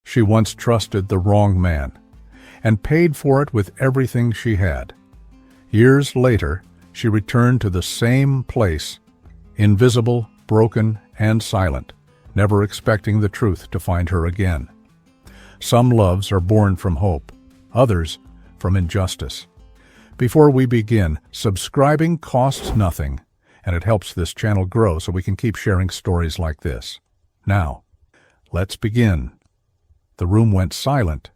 She once trusted the wrong man, and paid for it with everything she had. Years later, she returned to the same place, invisible, broken, and silent, never expecting the truth to find her again. Some loves are born from hope, others from injustice. Before we begin, subscribing costs nothing, and it helps this channel grow so we can keep sharing stories like this. Now, let's begin. The room went silent.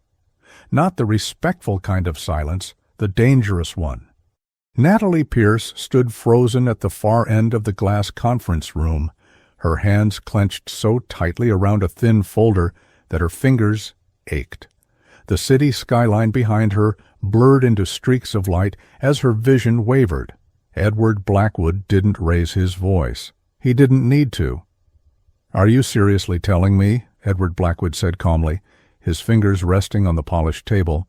Not the respectful kind of silence, the dangerous one. Natalie Pierce stood frozen at the far end of the glass conference room, her hands clenched so tightly around a thin folder that her fingers ached. The city skyline behind her blurred into streaks of light as her vision wavered. Edward Blackwood didn't raise his voice. He didn't need to. "Are you seriously telling me," Edward Blackwood said calmly, his fingers resting on the polished table,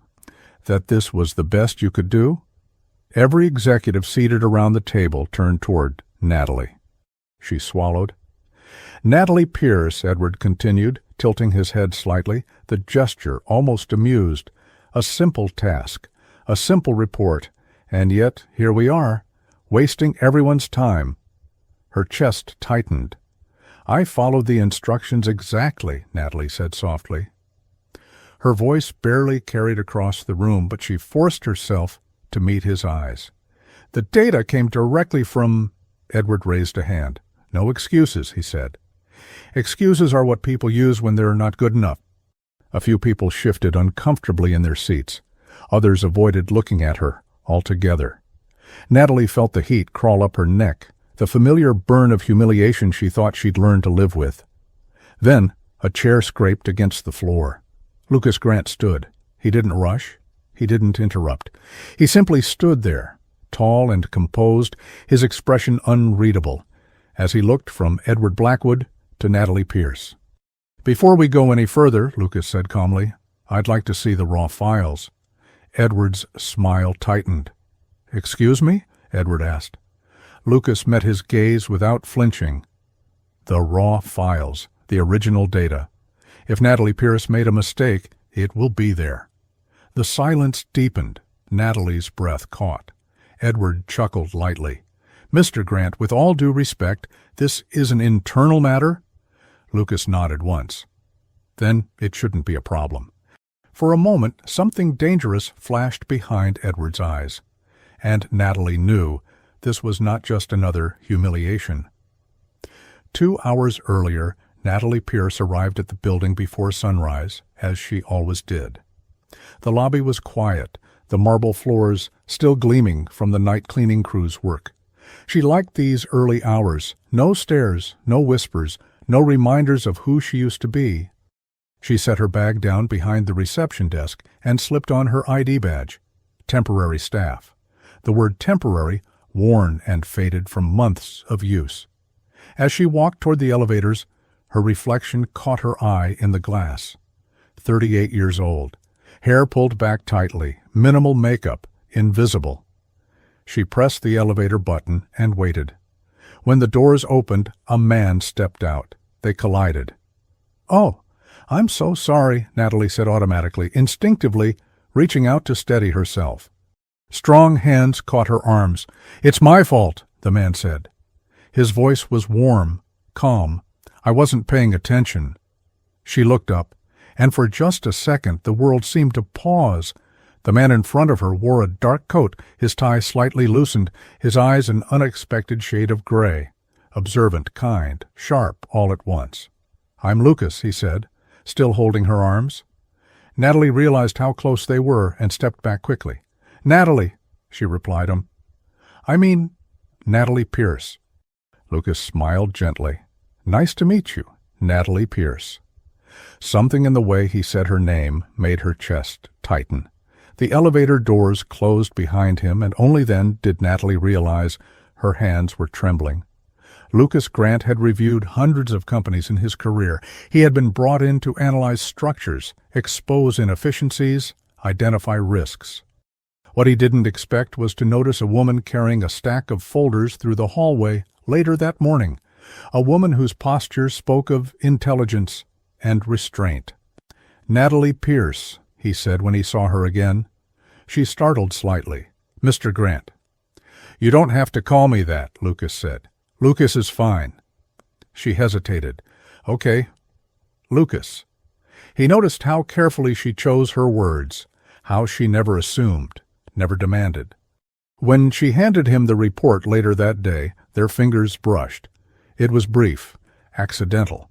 "that this was the best you could do?" Every executive seated around the table turned toward Natalie. She swallowed. "Natalie Pierce," Edward continued, tilting his head slightly, the gesture almost amused. "A simple task, a simple report, and yet here we are, wasting everyone's time." Her chest tightened. "I followed the instructions exactly," Natalie said softly. Her voice barely carried across the room, but she forced herself to meet his eyes. "The data came directly from—" Edward raised a hand. "No excuses," he said. "Excuses are what people use when they're not good enough." A few people shifted uncomfortably in their seats. Others avoided looking at her altogether. Natalie felt the heat crawl up her neck, the familiar burn of humiliation she thought she'd learned to live with. Then a chair scraped against the floor. Lucas Grant stood. He didn't rush. He didn't interrupt. He simply stood there, tall and composed, his expression unreadable, as he looked from Edward Blackwood to Natalie Pierce. "Before we go any further," Lucas said calmly, "I'd like to see the raw files." Edward's smile tightened. "Excuse me?" Edward asked. Lucas met his gaze without flinching. "The raw files, the original data. If Natalie Pierce made a mistake, it will be there." The silence deepened. Natalie's breath caught. Edward chuckled lightly. "Mr. Grant, with all due respect, this is an internal matter?" Lucas nodded once. "Then it shouldn't be a problem." For a moment, something dangerous flashed behind Edward's eyes. And Natalie knew this was not just another humiliation. 2 hours earlier, Natalie Pierce arrived at the building before sunrise, as she always did. The lobby was quiet, the marble floors still gleaming from the night cleaning crew's work. She liked these early hours. No stares, no whispers, no reminders of who she used to be. She set her bag down behind the reception desk and slipped on her ID badge. Temporary staff. The word temporary, worn and faded from months of use. As she walked toward the elevators, her reflection caught her eye in the glass. 38 years old. Hair pulled back tightly, minimal makeup, invisible. She pressed the elevator button and waited. When the doors opened, a man stepped out. They collided. "Oh, I'm so sorry," Natalie said automatically, instinctively, reaching out to steady herself. Strong hands caught her arms. "It's my fault," the man said. His voice was warm, calm. "I wasn't paying attention." She looked up, and for just a second the world seemed to pause. The man in front of her wore a dark coat, his tie slightly loosened, his eyes an unexpected shade of gray. Observant, kind, sharp all at once. "I'm Lucas," he said, still holding her arms. Natalie realized how close they were and stepped back quickly. "Natalie," she replied him. "I mean, Natalie Pierce." Lucas smiled gently. "Nice to meet you, Natalie Pierce." Something in the way he said her name made her chest tighten. The elevator doors closed behind him, and only then did Natalie realize her hands were trembling. Lucas Grant had reviewed hundreds of companies in his career. He had been brought in to analyze structures, expose inefficiencies, identify risks. What he didn't expect was to notice a woman carrying a stack of folders through the hallway later that morning, a woman whose posture spoke of intelligence and restraint. "Natalie Pierce," he said when he saw her again. She startled slightly. "Mr. Grant." "You don't have to call me that," Lucas said. "Lucas is fine." She hesitated. "Okay, Lucas." He noticed how carefully she chose her words, how she never assumed, never demanded. When she handed him the report later that day, their fingers brushed. It was brief, accidental.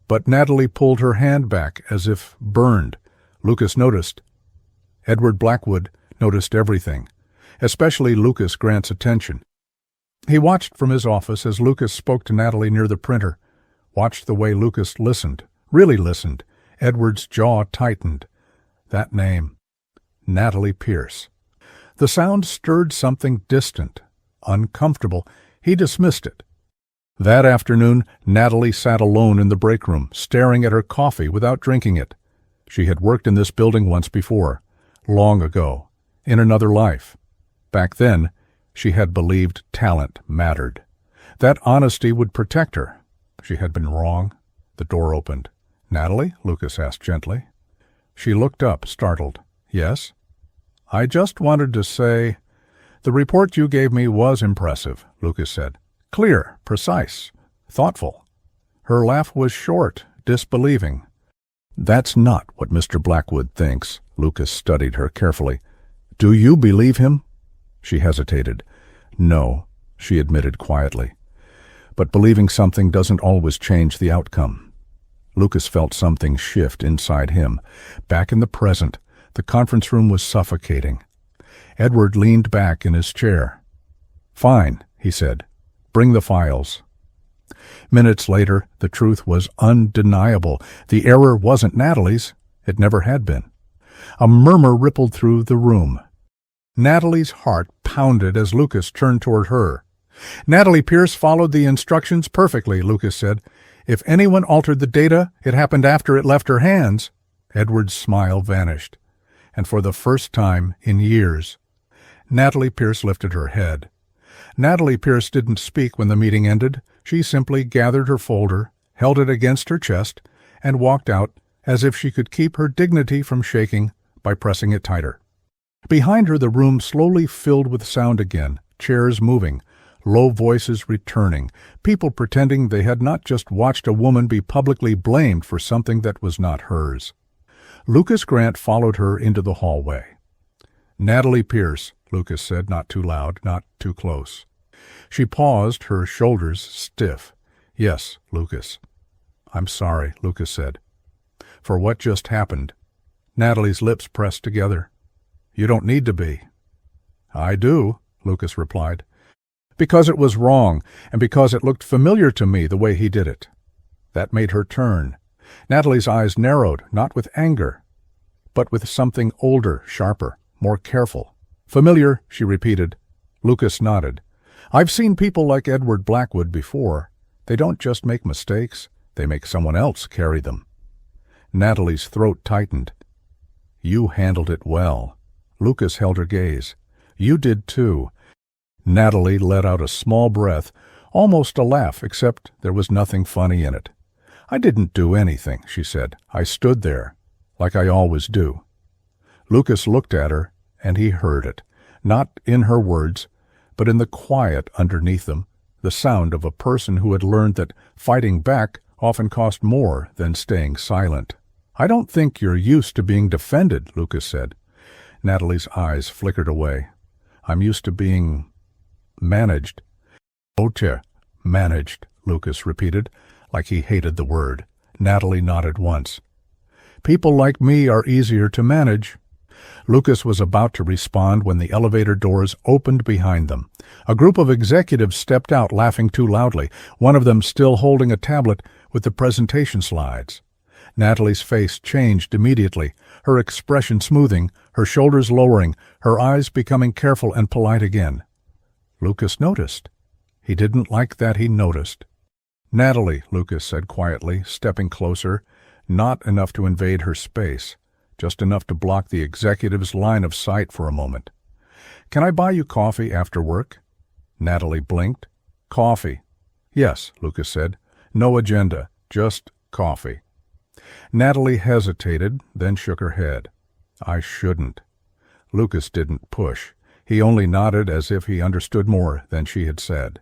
But Natalie pulled her hand back as if burned. Lucas noticed. Edward Blackwood noticed everything, especially Lucas Grant's attention. He watched from his office as Lucas spoke to Natalie near the printer, watched the way Lucas listened, really listened. Edward's jaw tightened. That name, Natalie Pierce. The sound stirred something distant, uncomfortable. He dismissed it. That afternoon, Natalie sat alone in the break room, staring at her coffee without drinking it. She had worked in this building once before, long ago, in another life. Back then, she had believed talent mattered. That honesty would protect her. She had been wrong. The door opened. "Natalie?" Lucas asked gently. She looked up, startled. "Yes?" "I just wanted to say, the report you gave me was impressive," Lucas said. "Clear, precise, thoughtful." Her laugh was short, disbelieving. "That's not what Mr. Blackwood thinks." Lucas studied her carefully. "Do you believe him?" She hesitated. "No," she admitted quietly. "But believing something doesn't always change the outcome." Lucas felt something shift inside him. Back in the present, the conference room was suffocating. Edward leaned back in his chair. "Fine," he said. "Bring the files." Minutes later, the truth was undeniable. The error wasn't Natalie's. It never had been. A murmur rippled through the room. Natalie's heart pounded as Lucas turned toward her. "Natalie Pierce followed the instructions perfectly," Lucas said. "If anyone altered the data, it happened after it left her hands." Edward's smile vanished, and for the first time in years, Natalie Pierce lifted her head. Natalie Pierce didn't speak when the meeting ended. She simply gathered her folder, held it against her chest, and walked out as if she could keep her dignity from shaking by pressing it tighter. Behind her, the room slowly filled with sound again, chairs moving, low voices returning, people pretending they had not just watched a woman be publicly blamed for something that was not hers. Lucas Grant followed her into the hallway. "Natalie Pierce," Lucas said, not too loud, not too close. She paused, her shoulders stiff. "Yes, Lucas." "I'm sorry," Lucas said, "for what just happened." Natalie's lips pressed together. "You don't need to be." "I do," Lucas replied. "Because it was wrong, and because it looked familiar to me the way he did it." That made her turn. Natalie's eyes narrowed, not with anger, but with something older, sharper, more careful. "Familiar," she repeated. Lucas nodded. "I've seen people like Edward Blackwood before. They don't just make mistakes, they make someone else carry them." Natalie's throat tightened. "You handled it well." Lucas held her gaze. "You did too." Natalie let out a small breath, almost a laugh, except there was nothing funny in it. "I didn't do anything," she said. "I stood there, like I always do." Lucas looked at her, and he heard it, not in her words, but in the quiet underneath them, the sound of a person who had learned that fighting back often cost more than staying silent. "I don't think you're used to being defended," Lucas said. Natalie's eyes flickered away. "I'm used to being managed." "Oche, managed," Lucas repeated, like he hated the word. Natalie nodded once. "People like me are easier to manage." Lucas was about to respond when the elevator doors opened behind them. A group of executives stepped out, laughing too loudly, one of them still holding a tablet with the presentation slides. Natalie's face changed immediately, her expression smoothing, her shoulders lowering, her eyes becoming careful and polite again. Lucas noticed. He didn't like that he noticed. "Natalie," Lucas said quietly, stepping closer, not enough to invade her space, just enough to block the executive's line of sight for a moment. "Can I buy you coffee after work?" Natalie blinked. "Coffee." "Yes," Lucas said. "No agenda, just coffee." Natalie hesitated, then shook her head. I shouldn't. Lucas didn't push. He only nodded as if he understood more than she had said.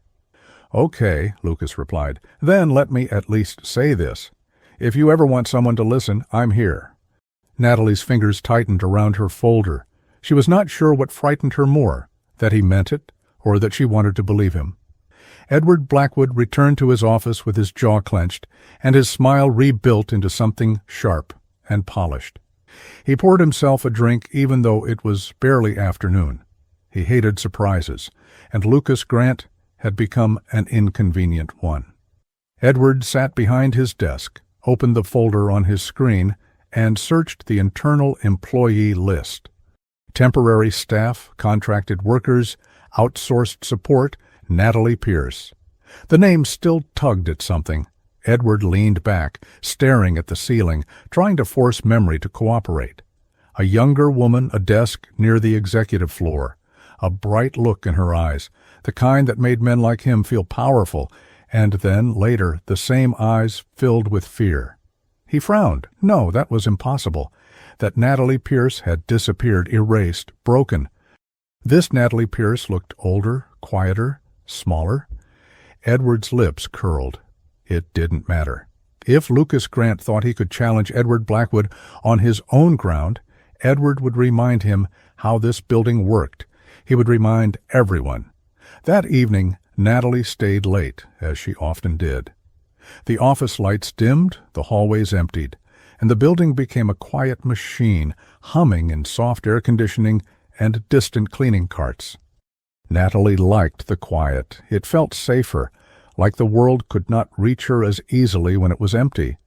Okay, Lucas replied. Then let me at least say this. If you ever want someone to listen, I'm here. Natalie's fingers tightened around her folder. She was not sure what frightened her more, that he meant it, or that she wanted to believe him. Edward Blackwood returned to his office with his jaw clenched, and his smile rebuilt into something sharp and polished. He poured himself a drink even though it was barely afternoon. He hated surprises, and Lucas Grant had become an inconvenient one. Edward sat behind his desk, opened the folder on his screen, and searched the internal employee list. Temporary staff, contracted workers, outsourced support, Natalie Pierce. The name still tugged at something. Edward leaned back, staring at the ceiling, trying to force memory to cooperate. A younger woman, a desk near the executive floor. A bright look in her eyes, the kind that made men like him feel powerful, and then, later, the same eyes filled with fear. He frowned. No, that was impossible. That Natalie Pierce had disappeared, erased, broken. This Natalie Pierce looked older, quieter, smaller. Edward's lips curled. It didn't matter. If Lucas Grant thought he could challenge Edward Blackwood on his own ground, Edward would remind him how this building worked. He would remind everyone. That evening, Natalie stayed late, as she often did. The office lights dimmed, the hallways emptied, and the building became a quiet machine, humming in soft air conditioning and distant cleaning carts. Natalie liked the quiet. It felt safer, like the world could not reach her as easily when it was empty.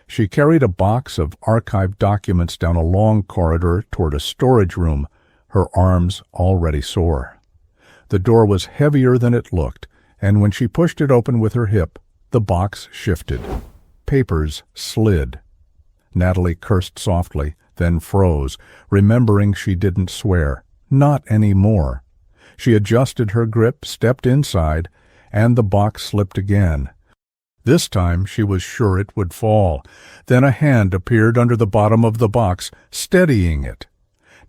She carried a box of archived documents down a long corridor toward a storage room, her arms already sore. The door was heavier than it looked, and when she pushed it open with her hip, the box shifted. Papers slid. Natalie cursed softly, then froze, remembering she didn't swear. Not anymore. She adjusted her grip, stepped inside, and the box slipped again. This time she was sure it would fall. Then a hand appeared under the bottom of the box, steadying it.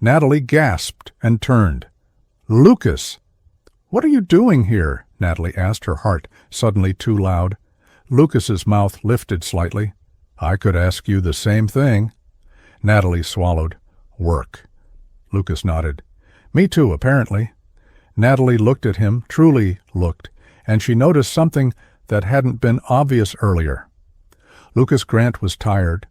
Natalie gasped and turned. Lucas! What are you doing here? Natalie asked, her heart suddenly too loud. Lucas's mouth lifted slightly. I could ask you the same thing. Natalie swallowed. Work. Lucas nodded. Me too, apparently. Natalie looked at him, truly looked, and she noticed something that hadn't been obvious earlier. Lucas Grant was tired.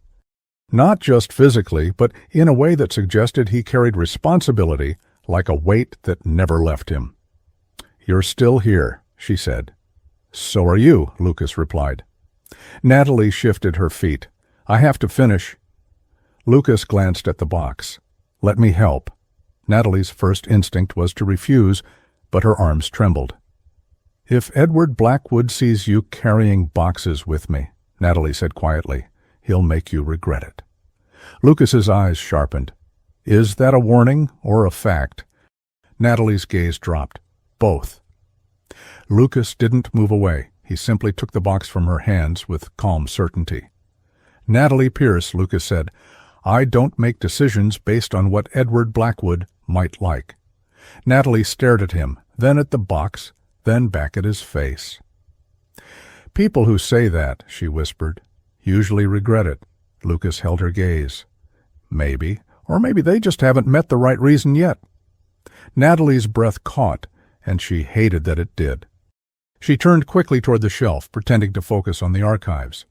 Not just physically, but in a way that suggested he carried responsibility like a weight that never left him. You're still here, she said. So are you, Lucas replied. Natalie shifted her feet. I have to finish. Lucas glanced at the box. Let me help. Natalie's first instinct was to refuse, but her arms trembled. If Edward Blackwood sees you carrying boxes with me, Natalie said quietly, he'll make you regret it. Lucas's eyes sharpened. Is that a warning or a fact? Natalie's gaze dropped. Both. Lucas didn't move away. He simply took the box from her hands with calm certainty. Natalie Pierce, Lucas said, I don't make decisions based on what Edward Blackwood might like. Natalie stared at him, then at the box, then back at his face. People who say that, she whispered, usually regret it. Lucas held her gaze. Maybe, or maybe they just haven't met the right reason yet. Natalie's breath caught, and she hated that it did. She turned quickly toward the shelf, pretending to focus on the archives.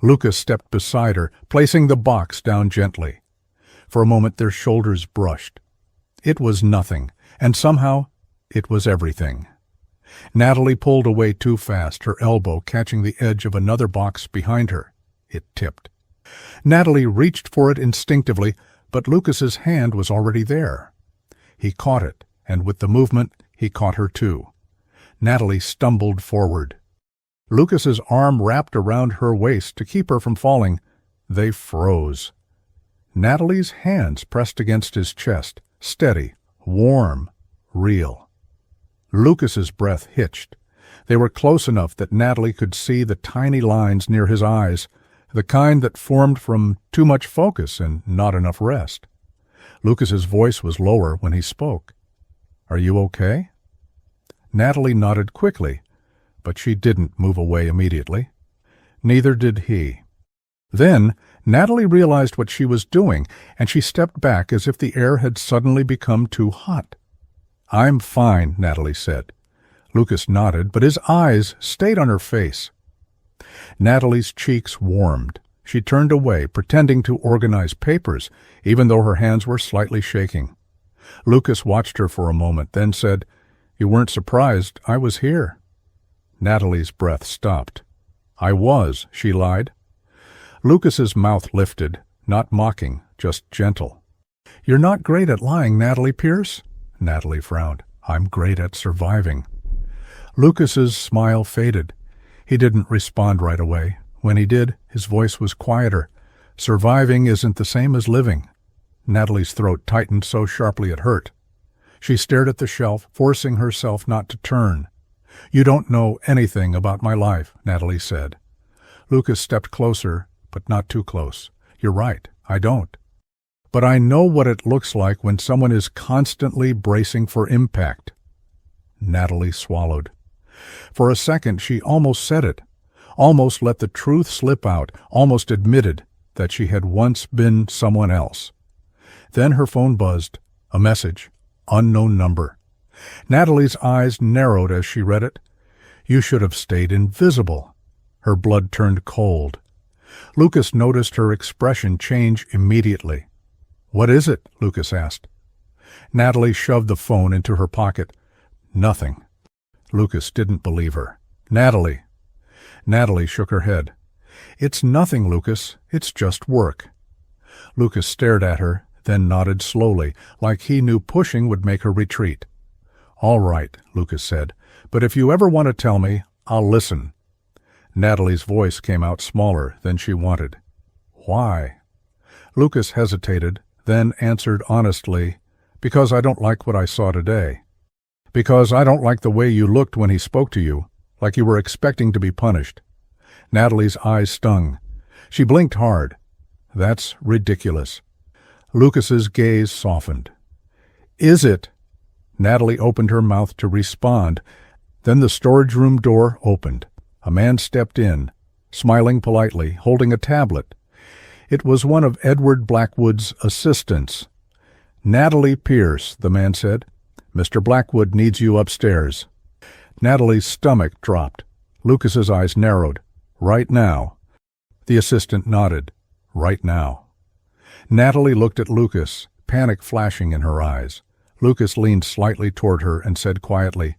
Lucas stepped beside her, placing the box down gently. For a moment their shoulders brushed. It was nothing, and somehow it was everything. Natalie pulled away too fast, her elbow catching the edge of another box behind her. It tipped. Natalie reached for it instinctively, but Lucas's hand was already there. He caught it, and with the movement, he caught her too. Natalie stumbled forward. Lucas's arm wrapped around her waist to keep her from falling. They froze. Natalie's hands pressed against his chest, steady, warm, real. Lucas's breath hitched. They were close enough that Natalie could see the tiny lines near his eyes, the kind that formed from too much focus and not enough rest. Lucas's voice was lower when he spoke. "Are you okay?" Natalie nodded quickly, but she didn't move away immediately. Neither did he. Then Natalie realized what she was doing, and she stepped back as if the air had suddenly become too hot. "I'm fine," Natalie said. Lucas nodded, but his eyes stayed on her face. Natalie's cheeks warmed. She turned away, pretending to organize papers, even though her hands were slightly shaking. Lucas watched her for a moment, then said, "You weren't surprised I was here." Natalie's breath stopped. "I was," she lied. Lucas's mouth lifted, not mocking, just gentle. "You're not great at lying, Natalie Pierce." Natalie frowned. "I'm great at surviving." Lucas's smile faded. He didn't respond right away. When he did, his voice was quieter. "Surviving isn't the same as living." Natalie's throat tightened so sharply it hurt. She stared at the shelf, forcing herself not to turn. "You don't know anything about my life," Natalie said. Lucas stepped closer, but not too close. "You're right, I don't. But I know what it looks like when someone is constantly bracing for impact." Natalie swallowed. For a second she almost said it, almost let the truth slip out, almost admitted that she had once been someone else. Then her phone buzzed. A message. Unknown number. Natalie's eyes narrowed as she read it. "You should have stayed invisible." Her blood turned cold. Lucas noticed her expression change immediately. "What is it?" Lucas asked. Natalie shoved the phone into her pocket. "Nothing." Lucas didn't believe her. "Natalie." Natalie shook her head. "It's nothing, Lucas. It's just work." Lucas stared at her, then nodded slowly, like he knew pushing would make her retreat. "All right," Lucas said, "but if you ever want to tell me, I'll listen." Natalie's voice came out smaller than she wanted. "Why?" Lucas hesitated, then answered honestly, "Because I don't like what I saw today. Because I don't like the way you looked when he spoke to you, like you were expecting to be punished." Natalie's eyes stung. She blinked hard. "That's ridiculous." Lucas's gaze softened. "Is it?" Natalie opened her mouth to respond. Then the storage room door opened. A man stepped in, smiling politely, holding a tablet. It was one of Edward Blackwood's assistants. "Natalie Pierce," the man said. "Mr. Blackwood needs you upstairs." Natalie's stomach dropped. Lucas's eyes narrowed. "Right now?" The assistant nodded. "Right now." Natalie looked at Lucas, panic flashing in her eyes. Lucas leaned slightly toward her and said quietly,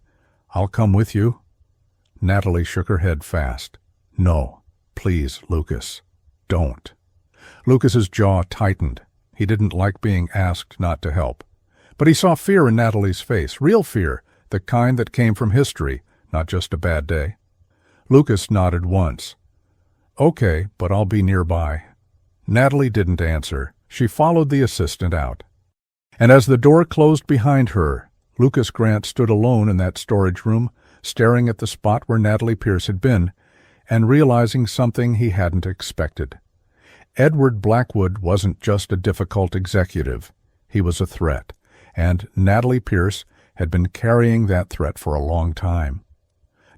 "I'll come with you." Natalie shook her head fast. "No, please, Lucas, don't." Lucas's jaw tightened. He didn't like being asked not to help. But he saw fear in Natalie's face, real fear, the kind that came from history, not just a bad day. Lucas nodded once. "Okay, but I'll be nearby." Natalie didn't answer. She followed the assistant out. And as the door closed behind her, Lucas Grant stood alone in that storage room, staring at the spot where Natalie Pierce had been, and realizing something he hadn't expected. Edward Blackwood wasn't just a difficult executive. He was a threat, and Natalie Pierce had been carrying that threat for a long time.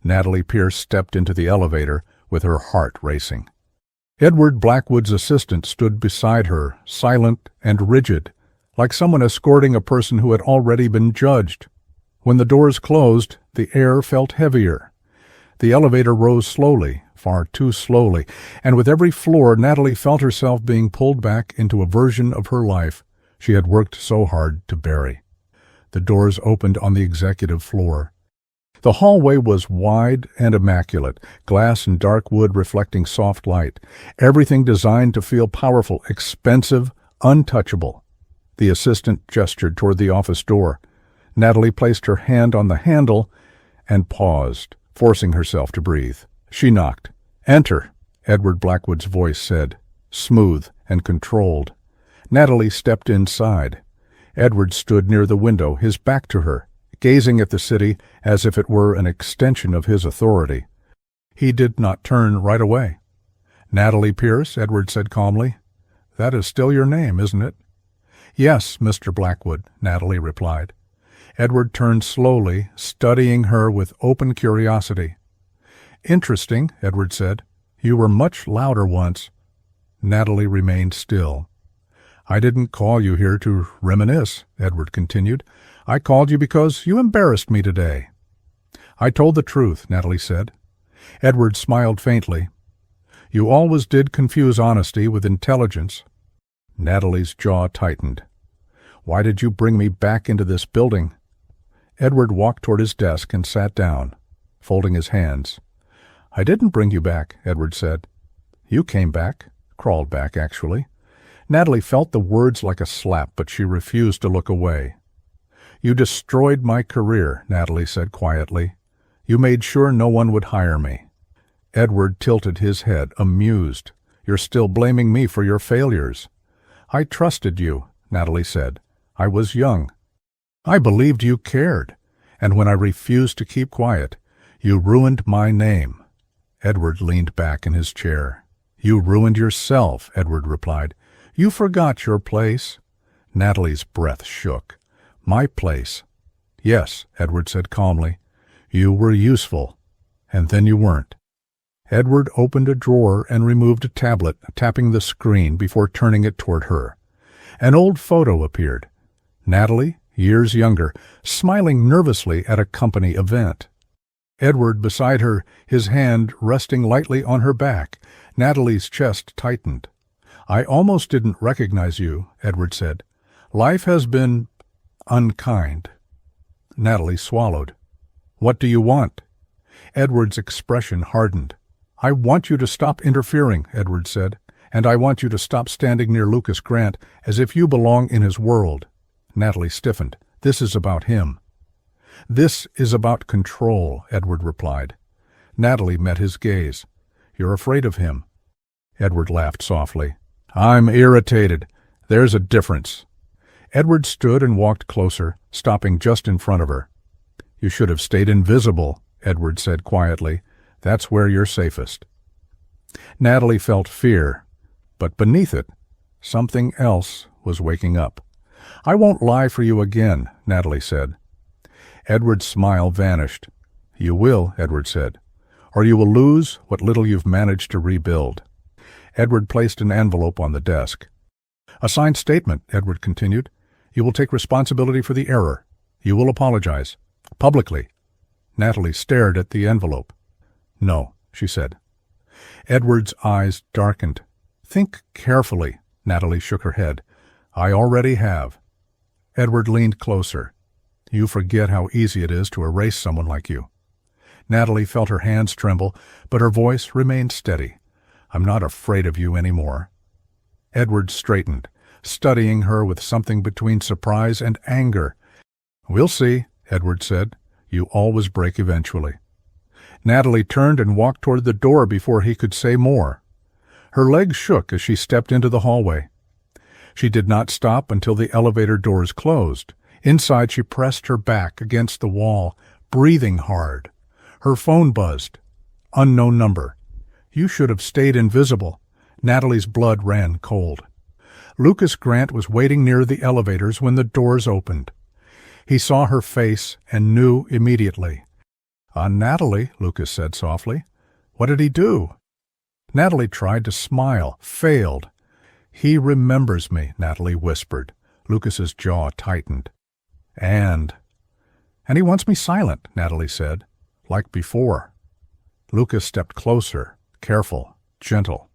Natalie Pierce stepped into the elevator with her heart racing. Edward Blackwood's assistant stood beside her, silent and rigid, like someone escorting a person who had already been judged. When the doors closed, the air felt heavier. The elevator rose slowly, far too slowly, and with every floor Natalie felt herself being pulled back into a version of her life she had worked so hard to bury. The doors opened on the executive floor. The hallway was wide and immaculate, glass and dark wood reflecting soft light, everything designed to feel powerful, expensive, untouchable. The assistant gestured toward the office door. Natalie placed her hand on the handle and paused, forcing herself to breathe. She knocked. "Enter," Edward Blackwood's voice said, smooth and controlled. Natalie stepped inside. Edward stood near the window, his back to her, gazing at the city as if it were an extension of his authority. He did not turn right away. Natalie Pierce, Edward said calmly. That is still your name, isn't it? Yes, Mr. Blackwood, Natalie replied. Edward turned slowly, studying her with open curiosity. Interesting, Edward said. You were much louder once. Natalie remained still. I didn't call you here to reminisce, Edward continued. I called you because you embarrassed me today. I told the truth, Natalie said. Edward smiled faintly. You always did confuse honesty with intelligence. Natalie's jaw tightened. Why did you bring me back into this building? Edward walked toward his desk and sat down, folding his hands. I didn't bring you back, Edward said. You came back, crawled back, actually. Natalie felt the words like a slap, but she refused to look away. You destroyed my career, Natalie said quietly. You made sure no one would hire me. Edward tilted his head, amused. You're still blaming me for your failures. I trusted you, Natalie said. I was young. I believed you cared, and when I refused to keep quiet, you ruined my name. Edward leaned back in his chair. You ruined yourself, Edward replied. You forgot your place. Natalie's breath shook. My place. Yes, Edward said calmly. You were useful, and then you weren't. Edward opened a drawer and removed a tablet, tapping the screen before turning it toward her. An old photo appeared. Natalie, years younger, smiling nervously at a company event. Edward beside her, his hand resting lightly on her back. Natalie's chest tightened. I almost didn't recognize you, Edward said. Life has been unkind. Natalie swallowed. What do you want? Edward's expression hardened. I want you to stop interfering, Edward said, and I want you to stop standing near Lucas Grant as if you belong in his world. Natalie stiffened. This is about him. This is about control, Edward replied. Natalie met his gaze. You're afraid of him. Edward laughed softly. I'm irritated. There's a difference. Edward stood and walked closer, stopping just in front of her. You should have stayed invisible, Edward said quietly. That's where you're safest. Natalie felt fear, but beneath it, something else was waking up. I won't lie for you again, Natalie said. Edward's smile vanished. You will, Edward said, or you will lose what little you've managed to rebuild. Edward placed an envelope on the desk. A signed statement, Edward continued. You will take responsibility for the error. You will apologize. Publicly. Natalie stared at the envelope. No, she said. Edward's eyes darkened. Think carefully, Natalie shook her head. I already have. Edward leaned closer. You forget how easy it is to erase someone like you. Natalie felt her hands tremble, but her voice remained steady. I'm not afraid of you anymore. Edward straightened, studying her with something between surprise and anger. We'll see, Edward said. You always break eventually. Natalie turned and walked toward the door before he could say more. Her legs shook as she stepped into the hallway. She did not stop until the elevator doors closed. Inside, she pressed her back against the wall, breathing hard. Her phone buzzed. Unknown number. You should have stayed invisible. Natalie's blood ran cold. Lucas Grant was waiting near the elevators when the doors opened. He saw her face and knew immediately. Natalie, Lucas said softly. What did he do? Natalie tried to smile, failed. He remembers me, Natalie whispered. Lucas's jaw tightened. And he wants me silent, Natalie said, like before. Lucas stepped closer, careful, gentle.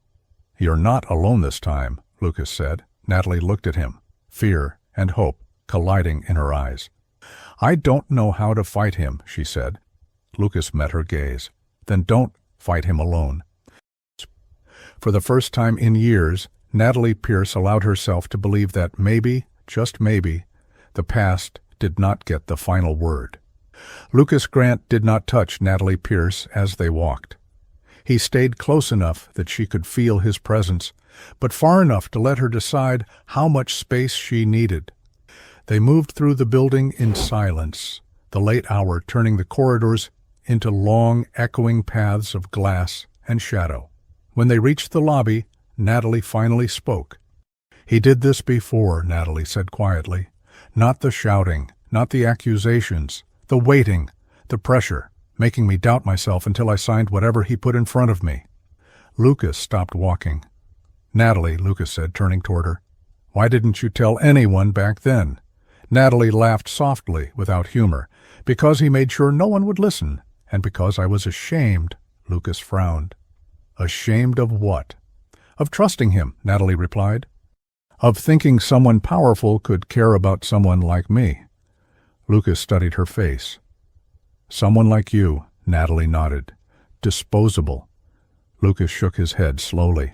You're not alone this time, Lucas said. Natalie looked at him, fear and hope colliding in her eyes. I don't know how to fight him, she said. Lucas met her gaze. Then don't fight him alone. For the first time in years, Natalie Pierce allowed herself to believe that maybe, just maybe, the past did not get the final word. Lucas Grant did not touch Natalie Pierce as they walked. He stayed close enough that she could feel his presence, but far enough to let her decide how much space she needed. They moved through the building in silence, the late hour turning the corridors into long, echoing paths of glass and shadow. When they reached the lobby, Natalie finally spoke. "He did this before," Natalie said quietly. "Not the shouting, not the accusations, the waiting, the pressure, making me doubt myself until I signed whatever he put in front of me." Lucas stopped walking. "Natalie," Lucas said, turning toward her, "why didn't you tell anyone back then?" Natalie laughed softly, without humor, "Because he made sure no one would listen, and because I was ashamed." Lucas frowned. "Ashamed of what?" "Of trusting him," Natalie replied. "Of thinking someone powerful could care about someone like me." Lucas studied her face. "Someone like you," Natalie nodded. "Disposable." Lucas shook his head slowly.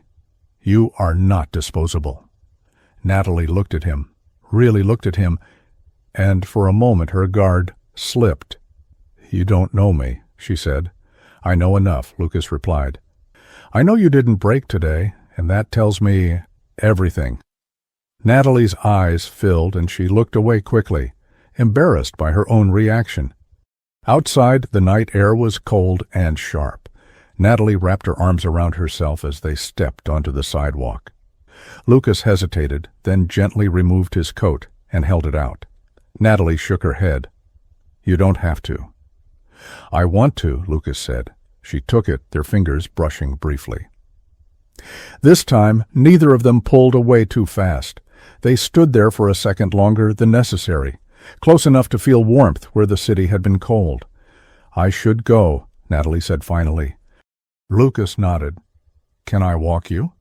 "You are not disposable." Natalie looked at him, really looked at him, and for a moment her guard slipped. "You don't know me," she said. "I know enough," Lucas replied. "I know you didn't break today, and that tells me everything." Natalie's eyes filled, and she looked away quickly, embarrassed by her own reaction. Outside, the night air was cold and sharp. Natalie wrapped her arms around herself as they stepped onto the sidewalk. Lucas hesitated, then gently removed his coat and held it out. Natalie shook her head. "You don't have to." "I want to," Lucas said. She took it, their fingers brushing briefly. This time, neither of them pulled away too fast. They stood there for a second longer than necessary, close enough to feel warmth where the city had been cold. "I should go," Natalie said finally. Lucas nodded. "Can I walk you?"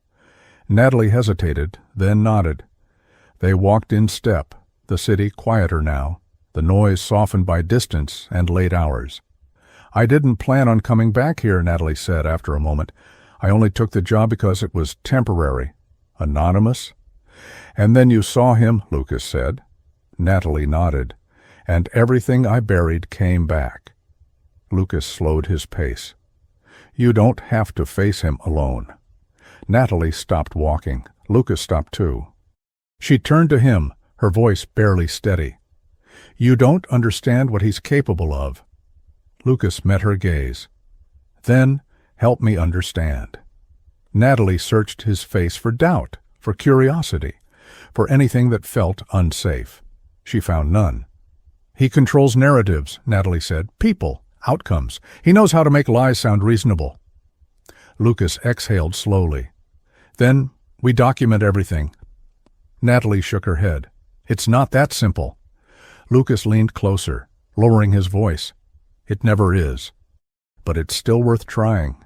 Natalie hesitated, then nodded. They walked in step, the city quieter now, the noise softened by distance and late hours. "I didn't plan on coming back here," Natalie said after a moment. "I only took the job because it was temporary." "Anonymous?" "And then you saw him," Lucas said. Natalie nodded. "And everything I buried came back." Lucas slowed his pace. "You don't have to face him alone." Natalie stopped walking. Lucas stopped too. She turned to him, her voice barely steady. "You don't understand what he's capable of." Lucas met her gaze. "Then help me understand." Natalie searched his face for doubt, for curiosity, for anything that felt unsafe. She found none. "He controls narratives," Natalie said. "People, outcomes. He knows how to make lies sound reasonable." Lucas exhaled slowly. "Then we document everything." Natalie shook her head. "It's not that simple." Lucas leaned closer, lowering his voice. "It never is. But it's still worth trying."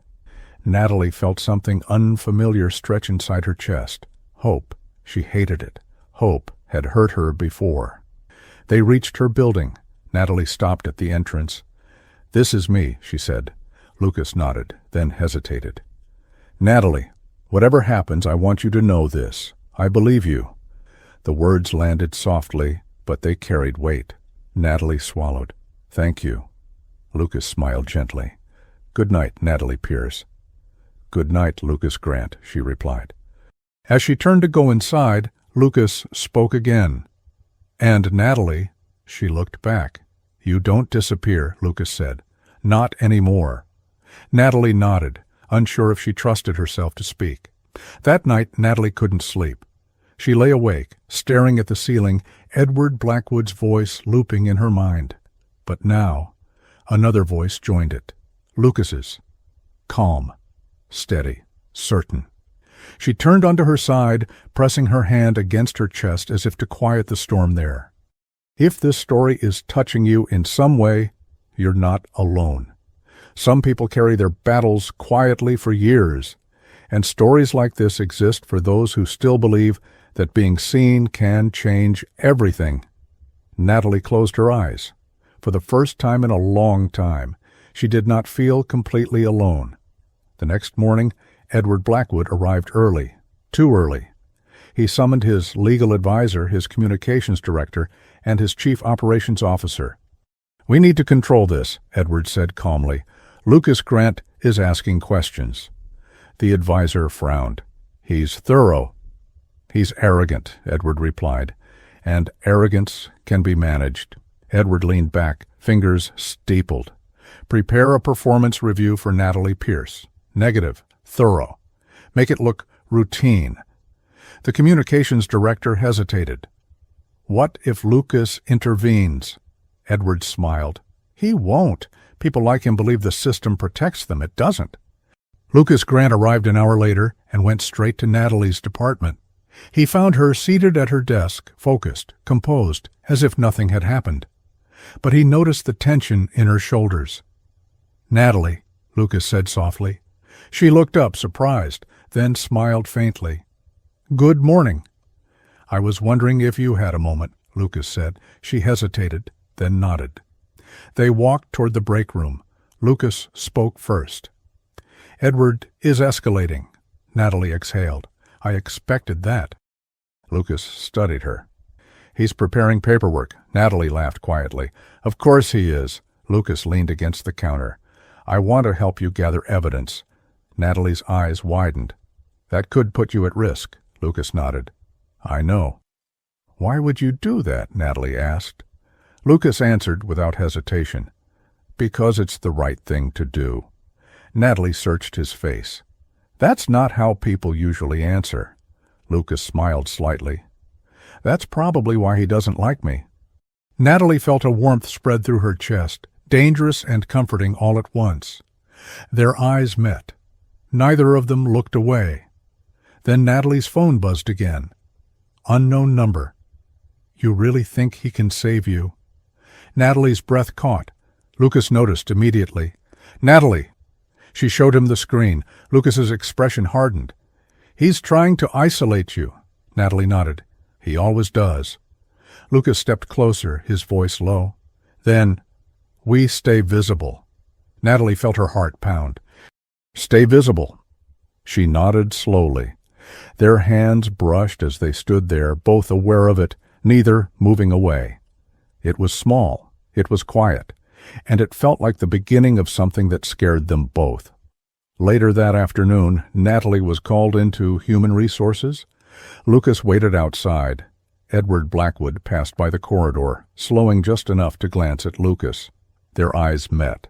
Natalie felt something unfamiliar stretch inside her chest. Hope. She hated it. Hope had hurt her before. They reached her building. Natalie stopped at the entrance. "This is me," she said. Lucas nodded, then hesitated. "Natalie, whatever happens, I want you to know this. I believe you." The words landed softly, but they carried weight. Natalie swallowed. "Thank you." Lucas smiled gently. "Good night, Natalie Pierce." "Good night, Lucas Grant," she replied. As she turned to go inside, Lucas spoke again. "And Natalie," she looked back. "You don't disappear," Lucas said. "Not anymore." Natalie nodded, unsure if she trusted herself to speak. That night, Natalie couldn't sleep. She lay awake, staring at the ceiling, Edward Blackwood's voice looping in her mind. But now, another voice joined it. Lucas's. Calm, steady, certain. She turned onto her side, pressing her hand against her chest as if to quiet the storm there. If this story is touching you in some way, you're not alone. Some people carry their battles quietly for years, and stories like this exist for those who still believe that being seen can change everything. Natalie closed her eyes. For the first time in a long time, she did not feel completely alone. The next morning, Edward Blackwood arrived early, too early. He summoned his legal advisor, his communications director, and his chief operations officer. "We need to control this," Edward said calmly. "Lucas Grant is asking questions." The advisor frowned. "He's thorough." "He's arrogant," Edward replied, "and arrogance can be managed." Edward leaned back, fingers steepled. "Prepare a performance review for Natalie Pierce. Negative, thorough. Make it look routine. The communications director hesitated. What if Lucas intervenes? Edward smiled. He won't. People like him believe the system protects them. It doesn't. Lucas Grant arrived an hour later and went straight to Natalie's department. He found her seated at her desk, focused, composed, as if nothing had happened. But he noticed the tension in her shoulders. "Natalie," Lucas said softly. She looked up, surprised, then smiled faintly. "Good morning." "I was wondering if you had a moment," Lucas said. She hesitated, then nodded. They walked toward the break room. Lucas spoke first. "Edward is escalating," Natalie exhaled. "I expected that." Lucas studied her. "He's preparing paperwork," Natalie laughed quietly. "Of course he is." Lucas leaned against the counter. "I want to help you gather evidence." Natalie's eyes widened. "That could put you at risk," Lucas nodded. "I know." "Why would you do that?" Natalie asked. Lucas answered without hesitation. "Because it's the right thing to do." Natalie searched his face. "That's not how people usually answer." Lucas smiled slightly. "That's probably why he doesn't like me." Natalie felt a warmth spread through her chest, dangerous and comforting all at once. Their eyes met. Neither of them looked away. Then Natalie's phone buzzed again. Unknown number. "You really think he can save you?" Natalie's breath caught. Lucas noticed immediately. "Natalie!" She showed him the screen. Lucas's expression hardened. "He's trying to isolate you." Natalie nodded. "He always does." Lucas stepped closer, his voice low. Then, "We stay visible." Natalie felt her heart pound. "Stay visible." She nodded slowly. Their hands brushed as they stood there, both aware of it, neither moving away. It was small, it was quiet, and it felt like the beginning of something that scared them both. Later that afternoon, Natalie was called into Human Resources. Lucas waited outside. Edward Blackwood passed by the corridor, slowing just enough to glance at Lucas. Their eyes met.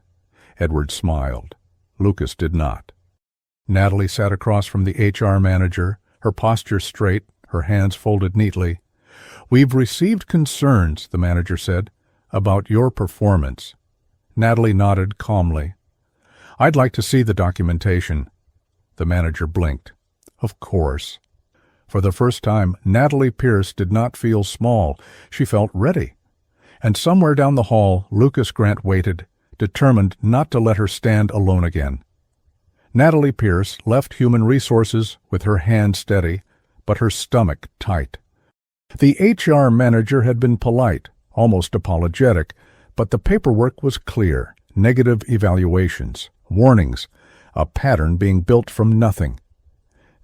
Edward smiled. Lucas did not. Natalie sat across from the HR manager, her posture straight, her hands folded neatly. "We've received concerns," the manager said, "about your performance." Natalie nodded calmly. "I'd like to see the documentation." The manager blinked. "Of course." For the first time, Natalie Pierce did not feel small. She felt ready. And somewhere down the hall, Lucas Grant waited, determined not to let her stand alone again. Natalie Pierce left Human Resources with her hand steady, but her stomach tight. The HR manager had been polite, almost apologetic, but the paperwork was clear. Negative evaluations, warnings, a pattern being built from nothing.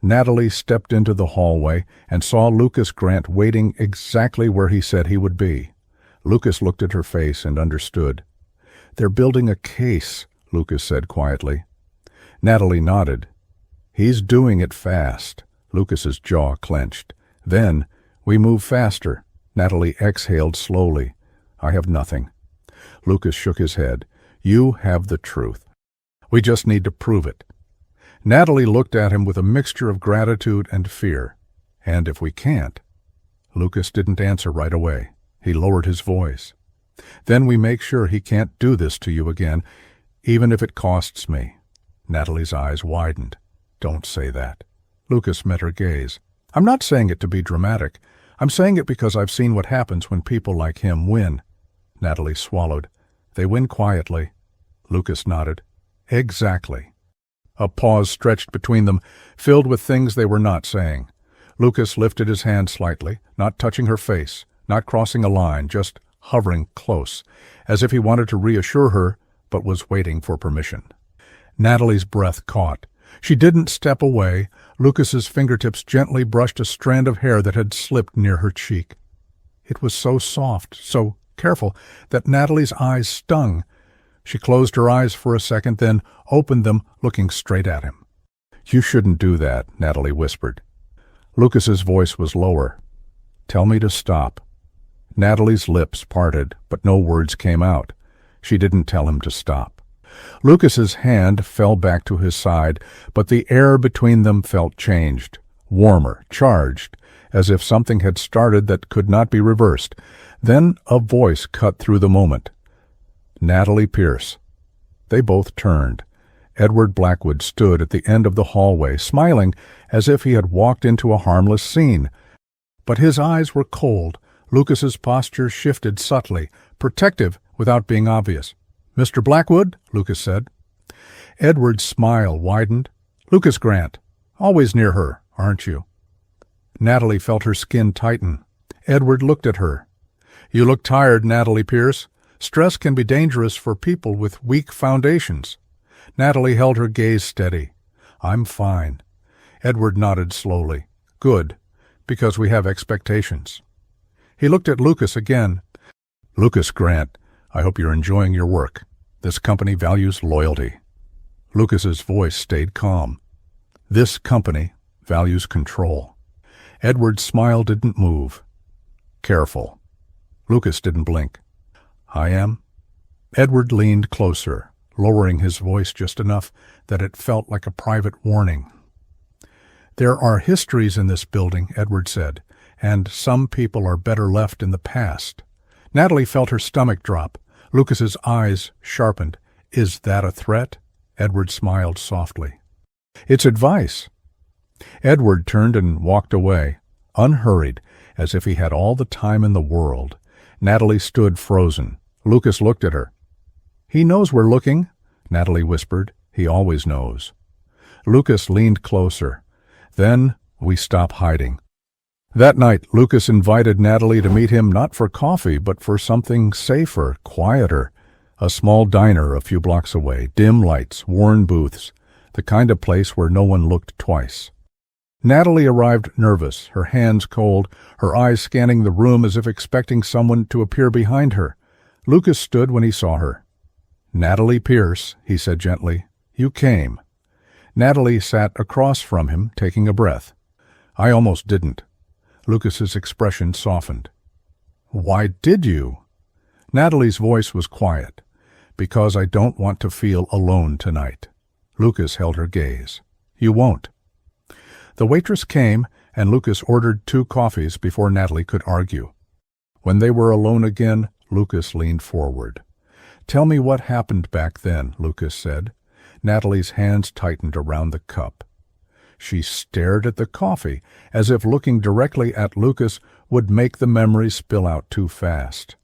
Natalie stepped into the hallway and saw Lucas Grant waiting exactly where he said he would be. Lucas looked at her face and understood. "They're building a case," Lucas said quietly. Natalie nodded. "He's doing it fast." Lucas's jaw clenched. "Then, we move faster." Natalie exhaled slowly. "I have nothing." Lucas shook his head. "You have the truth. We just need to prove it." Natalie looked at him with a mixture of gratitude and fear. "And if we can't?" Lucas didn't answer right away. He lowered his voice. "Then we make sure he can't do this to you again, even if it costs me." Natalie's eyes widened. "Don't say that." Lucas met her gaze. "I'm not saying it to be dramatic. I'm saying it because I've seen what happens when people like him win." Natalie swallowed. "They win quietly." Lucas nodded. "Exactly." A pause stretched between them, filled with things they were not saying. Lucas lifted his hand slightly, not touching her face, not crossing a line, just hovering close, as if he wanted to reassure her, but was waiting for permission. Natalie's breath caught. She didn't step away. Lucas's fingertips gently brushed a strand of hair that had slipped near her cheek. It was so soft, so careful, that Natalie's eyes stung. She closed her eyes for a second, then opened them, looking straight at him. "You shouldn't do that," Natalie whispered. Lucas's voice was lower. "Tell me to stop." Natalie's lips parted, but no words came out. She didn't tell him to stop. Lucas's hand fell back to his side, but the air between them felt changed, warmer, charged, as if something had started that could not be reversed. Then a voice cut through the moment. Natalie Pierce. They both turned. Edward Blackwood stood at the end of the hallway, smiling as if he had walked into a harmless scene. But his eyes were cold. Lucas's posture shifted subtly, protective without being obvious. "Mr. Blackwood?" Lucas said. Edward's smile widened. "Lucas Grant. Always near her, aren't you?" Natalie felt her skin tighten. Edward looked at her. "You look tired, Natalie Pierce. Stress can be dangerous for people with weak foundations." Natalie held her gaze steady. "I'm fine." Edward nodded slowly. "Good, because we have expectations." He looked at Lucas again. "Lucas Grant, I hope you're enjoying your work. This company values loyalty." Lucas's voice stayed calm. "This company values control." Edward's smile didn't move. "Careful." Lucas didn't blink. "I am?" Edward leaned closer, lowering his voice just enough that it felt like a private warning. "There are histories in this building," Edward said, "and some people are better left in the past." Natalie felt her stomach drop. Lucas's eyes sharpened. "Is that a threat?" Edward smiled softly. "It's advice." Edward turned and walked away, unhurried, as if he had all the time in the world. Natalie stood frozen. Lucas looked at her. "He knows we're looking," Natalie whispered. "He always knows." Lucas leaned closer. "Then we stop hiding." That night, Lucas invited Natalie to meet him not for coffee, but for something safer, quieter. A small diner a few blocks away, dim lights, worn booths, the kind of place where no one looked twice. Natalie arrived nervous, her hands cold, her eyes scanning the room as if expecting someone to appear behind her. Lucas stood when he saw her. "Natalie Pierce," he said gently, "you came." Natalie sat across from him, taking a breath. "I almost didn't." Lucas's expression softened. "Why did you?" Natalie's voice was quiet. "Because I don't want to feel alone tonight." Lucas held her gaze. "You won't." The waitress came, and Lucas ordered 2 coffees before Natalie could argue. When they were alone again, Lucas leaned forward. "Tell me what happened back then," Lucas said. Natalie's hands tightened around the cup. She stared at the coffee, as if looking directly at Lucas would make the memory spill out too fast.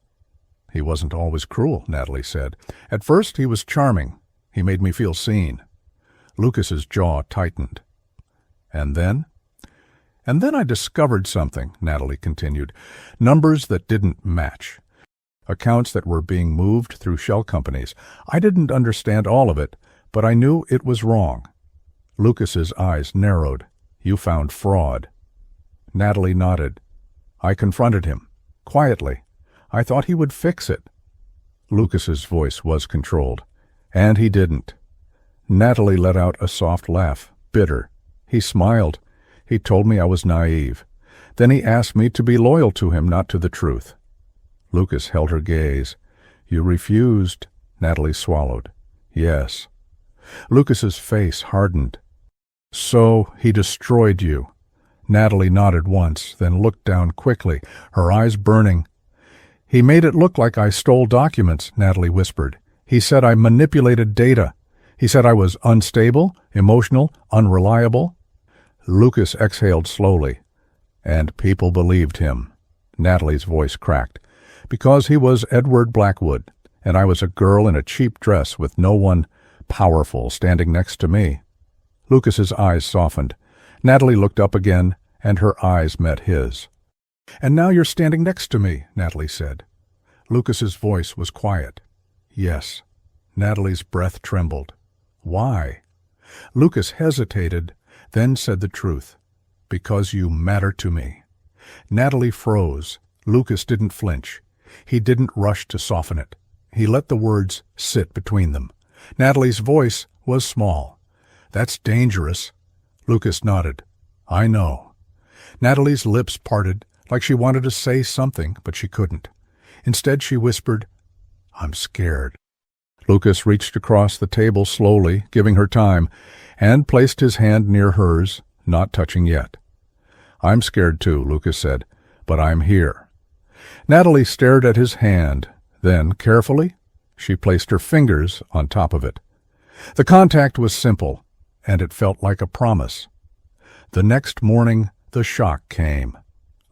"He wasn't always cruel," Natalie said. "At first he was charming. He made me feel seen." Lucas's jaw tightened. "And then?" "And then I discovered something," Natalie continued. "Numbers that didn't match. Accounts that were being moved through shell companies. I didn't understand all of it, but I knew it was wrong." Lucas's eyes narrowed. "You found fraud." Natalie nodded. "I confronted him. Quietly. I thought he would fix it." Lucas's voice was controlled. "And he didn't." Natalie let out a soft laugh, bitter. He smiled. "He told me I was naive. Then he asked me to be loyal to him, not to the truth." Lucas held her gaze. "You refused." Natalie swallowed. "Yes." Lucas's face hardened. "So he destroyed you." Natalie nodded once, then looked down quickly, her eyes burning. "He made it look like I stole documents," Natalie whispered. "He said I manipulated data. He said I was unstable, emotional, unreliable." Lucas exhaled slowly. "And people believed him." Natalie's voice cracked. "Because he was Edward Blackwood, and I was a girl in a cheap dress with no one powerful standing next to me." Lucas's eyes softened. Natalie looked up again, and her eyes met his. "And now you're standing next to me," Natalie said. Lucas's voice was quiet. "Yes." Natalie's breath trembled. "Why?" Lucas hesitated, then said the truth. "Because you matter to me." Natalie froze. Lucas didn't flinch. He didn't rush to soften it. He let the words sit between them. Natalie's voice was small. "That's dangerous." Lucas nodded. "I know." Natalie's lips parted, like she wanted to say something, but she couldn't. Instead she whispered, "I'm scared." Lucas reached across the table slowly, giving her time, and placed his hand near hers, not touching yet. "I'm scared too," Lucas said, "but I'm here." Natalie stared at his hand. Then, carefully, she placed her fingers on top of it. The contact was simple, and it felt like a promise. The next morning, the shock came.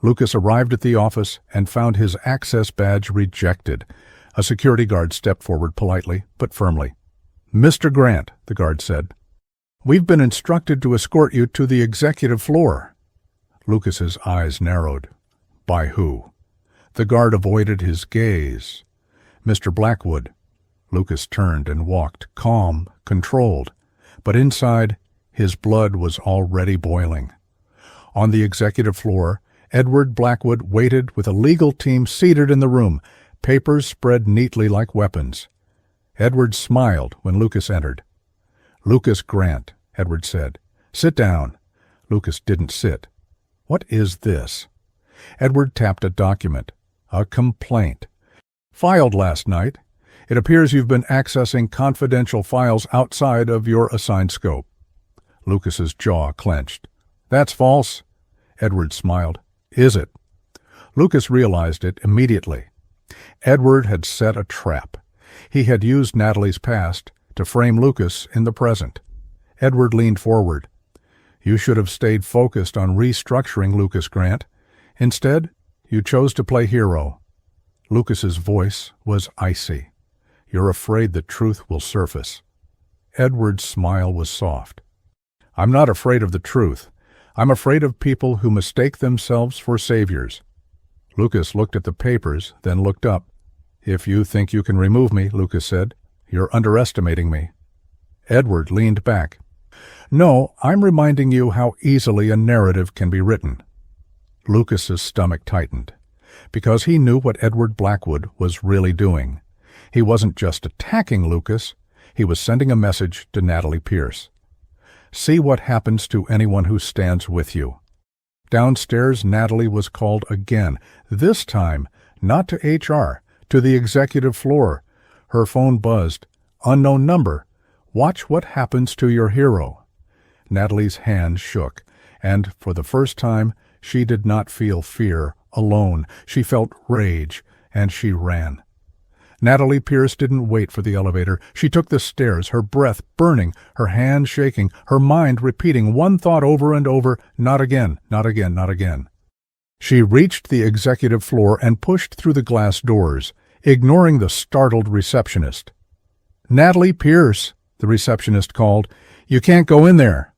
Lucas arrived at the office and found his access badge rejected. A security guard stepped forward politely, but firmly. "Mr. Grant," the guard said, "we've been instructed to escort you to the executive floor." Lucas's eyes narrowed. By who? The guard avoided his gaze. "Mr. Blackwood." Lucas turned and walked, calm, controlled. But inside, his blood was already boiling. On the executive floor, Edward Blackwood waited with a legal team seated in the room, papers spread neatly like weapons. Edward smiled when Lucas entered. "Lucas Grant," Edward said. "Sit down." Lucas didn't sit. "What is this?" Edward tapped a document. "A complaint. Filed last night. It appears you've been accessing confidential files outside of your assigned scope." Lucas's jaw clenched. "That's false." Edward smiled. "Is it?" Lucas realized it immediately. Edward had set a trap. He had used Natalie's past to frame Lucas in the present. Edward leaned forward. "You should have stayed focused on restructuring, Lucas Grant. Instead, you chose to play hero." Lucas's voice was icy. "You're afraid the truth will surface." Edward's smile was soft. "I'm not afraid of the truth. I'm afraid of people who mistake themselves for saviors." Lucas looked at the papers, then looked up. "If you think you can remove me," Lucas said, "you're underestimating me." Edward leaned back. "No, I'm reminding you how easily a narrative can be written." Lucas's stomach tightened, because he knew what Edward Blackwood was really doing. He wasn't just attacking Lucas, he was sending a message to Natalie Pierce. "See what happens to anyone who stands with you." Downstairs, Natalie was called again, this time not to HR, to the executive floor. Her phone buzzed. "Unknown number. Watch what happens to your hero." Natalie's hand shook, and for the first time she did not feel fear alone. She felt rage, and she ran. Natalie Pierce didn't wait for the elevator. She took the stairs, her breath burning, her hand shaking, her mind repeating one thought over and over, "Not again, not again, not again." She reached the executive floor and pushed through the glass doors, ignoring the startled receptionist. "Natalie Pierce," the receptionist called. "You can't go in there."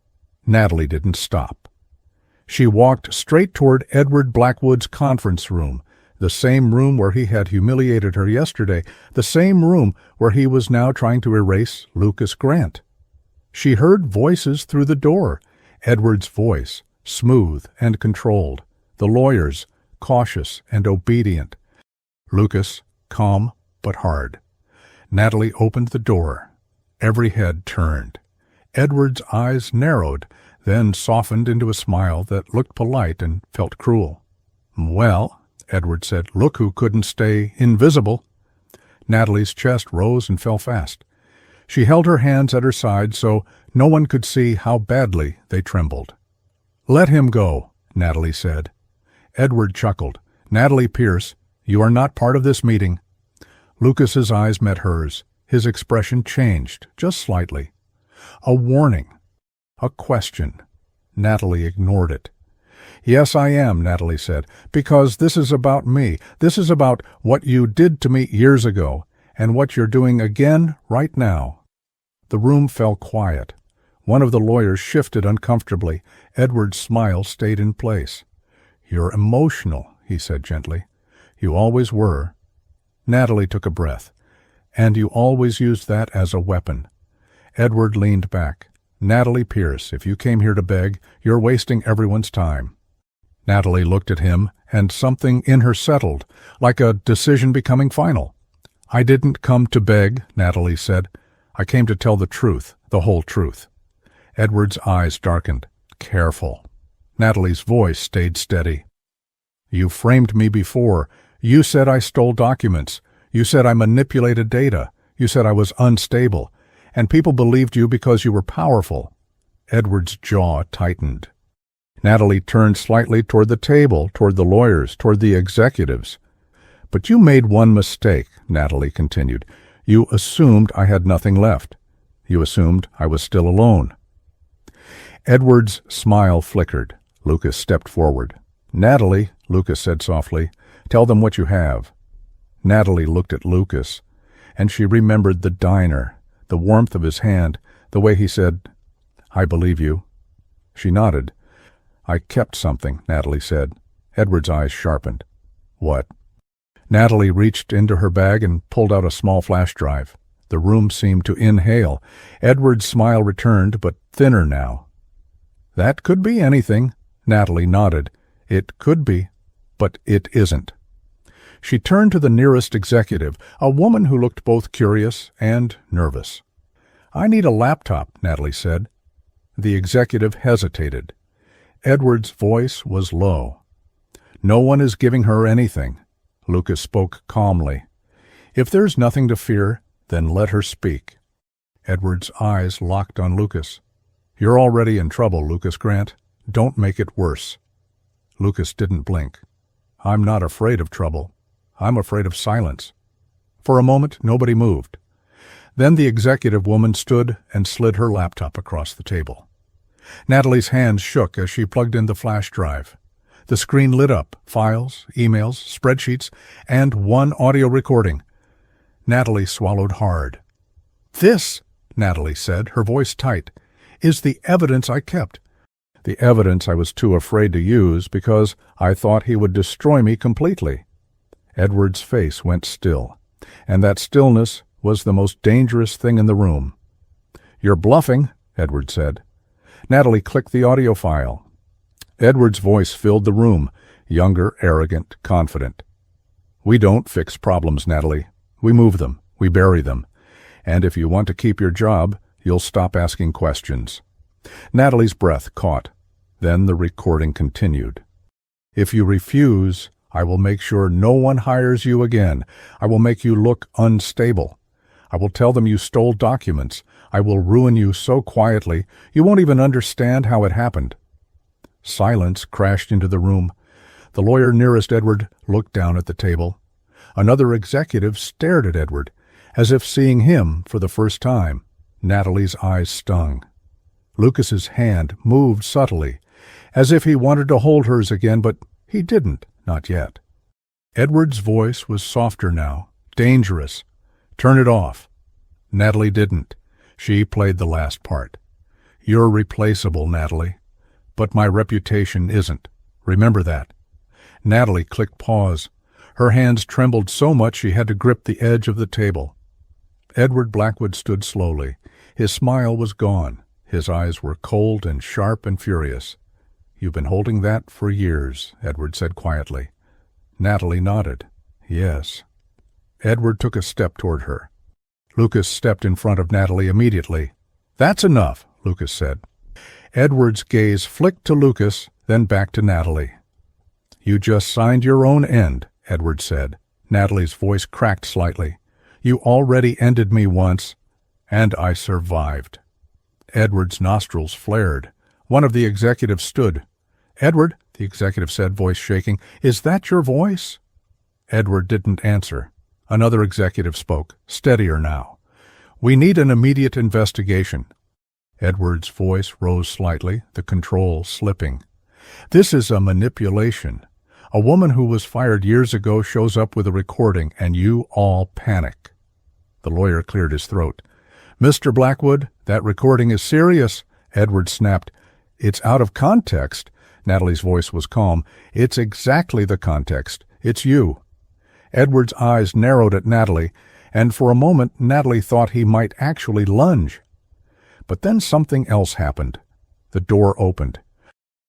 Natalie didn't stop. She walked straight toward Edward Blackwood's conference room, the same room where he had humiliated her yesterday, the same room where he was now trying to erase Lucas Grant. She heard voices through the door. Edward's voice, smooth and controlled. The lawyer's, cautious and obedient. Lucas, calm but hard. Natalie opened the door. Every head turned. Edward's eyes narrowed, then softened into a smile that looked polite and felt cruel. "Well," Edward said, "look who couldn't stay invisible." Natalie's chest rose and fell fast. She held her hands at her side so no one could see how badly they trembled. "Let him go," Natalie said. Edward chuckled. "Natalie Pierce, you are not part of this meeting." Lucas's eyes met hers. His expression changed, just slightly. A warning. A question. Natalie ignored it. "Yes, I am," Natalie said, "because this is about me. This is about what you did to me years ago, and what you're doing again right now." The room fell quiet. One of the lawyers shifted uncomfortably. Edward's smile stayed in place. "You're emotional," he said gently. "You always were." Natalie took a breath. "And you always used that as a weapon." Edward leaned back. "Natalie Pierce, if you came here to beg, you're wasting everyone's time." Natalie looked at him, and something in her settled, like a decision becoming final. "I didn't come to beg," Natalie said. "I came to tell the truth, the whole truth." Edward's eyes darkened. "Careful." Natalie's voice stayed steady. "You framed me before. You said I stole documents. You said I manipulated data. You said I was unstable, and people believed you because you were powerful." Edward's jaw tightened. Natalie turned slightly toward the table, toward the lawyers, toward the executives. "But you made one mistake," Natalie continued. "You assumed I had nothing left. You assumed I was still alone." Edward's smile flickered. Lucas stepped forward. "Natalie," Lucas said softly, "tell them what you have." Natalie looked at Lucas, and she remembered the diner, the warmth of his hand, the way he said, "I believe you." She nodded. "I kept something," Natalie said. Edward's eyes sharpened. "What?" Natalie reached into her bag and pulled out a small flash drive. The room seemed to inhale. Edward's smile returned, but thinner now. "That could be anything." Natalie nodded. "It could be, but it isn't." She turned to the nearest executive, a woman who looked both curious and nervous. "I need a laptop," Natalie said. The executive hesitated. Edward's voice was low. "No one is giving her anything." Lucas spoke calmly. "If there's nothing to fear, then let her speak." Edward's eyes locked on Lucas. "You're already in trouble, Lucas Grant. Don't make it worse." Lucas didn't blink. "I'm not afraid of trouble. I'm afraid of silence." For a moment, nobody moved. Then the executive woman stood and slid her laptop across the table. Natalie's hands shook as she plugged in the flash drive. The screen lit up, files, emails, spreadsheets, and one audio recording. Natalie swallowed hard. "This," Natalie said, her voice tight, "is the evidence I kept. The evidence I was too afraid to use because I thought he would destroy me completely." Edward's face went still, and that stillness was the most dangerous thing in the room. "You're bluffing," Edward said. Natalie clicked the audio file. Edward's voice filled the room, younger, arrogant, confident. "We don't fix problems, Natalie. We move them. We bury them. And if you want to keep your job, you'll stop asking questions." Natalie's breath caught. Then the recording continued. "If you refuse, I will make sure no one hires you again. I will make you look unstable. I will tell them you stole documents. I will ruin you so quietly, you won't even understand how it happened." Silence crashed into the room. The lawyer nearest Edward looked down at the table. Another executive stared at Edward, as if seeing him for the first time. Natalie's eyes stung. Lucas's hand moved subtly, as if he wanted to hold hers again, but he didn't, not yet. Edward's voice was softer now, dangerous. "Turn it off." Natalie didn't. She played the last part. "You're replaceable, Natalie. But my reputation isn't. Remember that." Natalie clicked pause. Her hands trembled so much she had to grip the edge of the table. Edward Blackwood stood slowly. His smile was gone. His eyes were cold and sharp and furious. "You've been holding that for years," Edward said quietly. Natalie nodded. "Yes." Edward took a step toward her. Lucas stepped in front of Natalie immediately. "That's enough," Lucas said. Edward's gaze flicked to Lucas, then back to Natalie. "You just signed your own end," Edward said. Natalie's voice cracked slightly. "You already ended me once, and I survived." Edward's nostrils flared. One of the executives stood. "Edward," the executive said, voice shaking, "is that your voice?" Edward didn't answer. Another executive spoke, steadier now. "We need an immediate investigation." Edward's voice rose slightly, the control slipping. "This is a manipulation. A woman who was fired years ago shows up with a recording, and you all panic." The lawyer cleared his throat. "Mr. Blackwood, that recording is serious," Edward snapped. "It's out of context." Natalie's voice was calm. "It's exactly the context. It's you." Edward's eyes narrowed at Natalie, and for a moment Natalie thought he might actually lunge. But then something else happened. The door opened.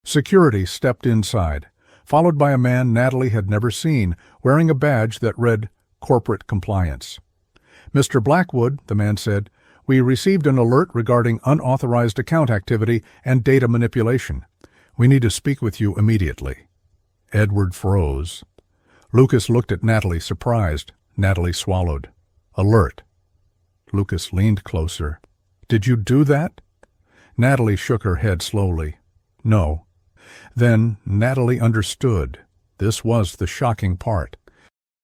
Security stepped inside, followed by a man Natalie had never seen, wearing a badge that read Corporate Compliance. "Mr. Blackwood," the man said, "we received an alert regarding unauthorized account activity and data manipulation. We need to speak with you immediately." Edward froze. Lucas looked at Natalie, surprised. Natalie swallowed. "Alert." Lucas leaned closer. "Did you do that?" Natalie shook her head slowly. "No." Then Natalie understood. This was the shocking part.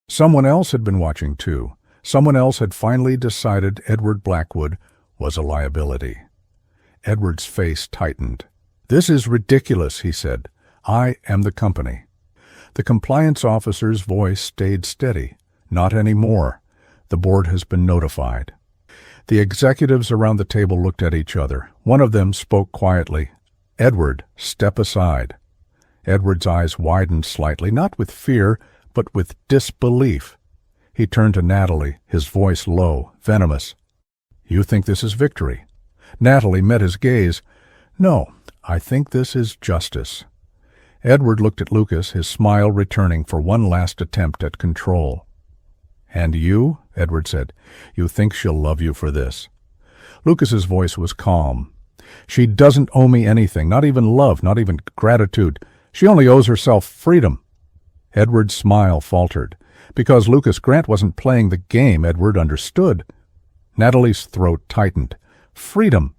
Someone else had been watching too. Someone else had finally decided Edward Blackwood was a liability. Edward's face tightened. "This is ridiculous," he said. "I am the company." The compliance officer's voice stayed steady. "Not anymore. The board has been notified." The executives around the table looked at each other. One of them spoke quietly. "Edward, step aside." Edward's eyes widened slightly, not with fear, but with disbelief. He turned to Natalie, his voice low, venomous. "You think this is victory?" Natalie met his gaze. "No, I think this is justice." Edward looked at Lucas, his smile returning for one last attempt at control. "And you?" Edward said. "You think she'll love you for this?" Lucas's voice was calm. "She doesn't owe me anything, not even love, not even gratitude. She only owes herself freedom." Edward's smile faltered. Because Lucas Grant wasn't playing the game, Edward understood. Natalie's throat tightened. "Freedom!"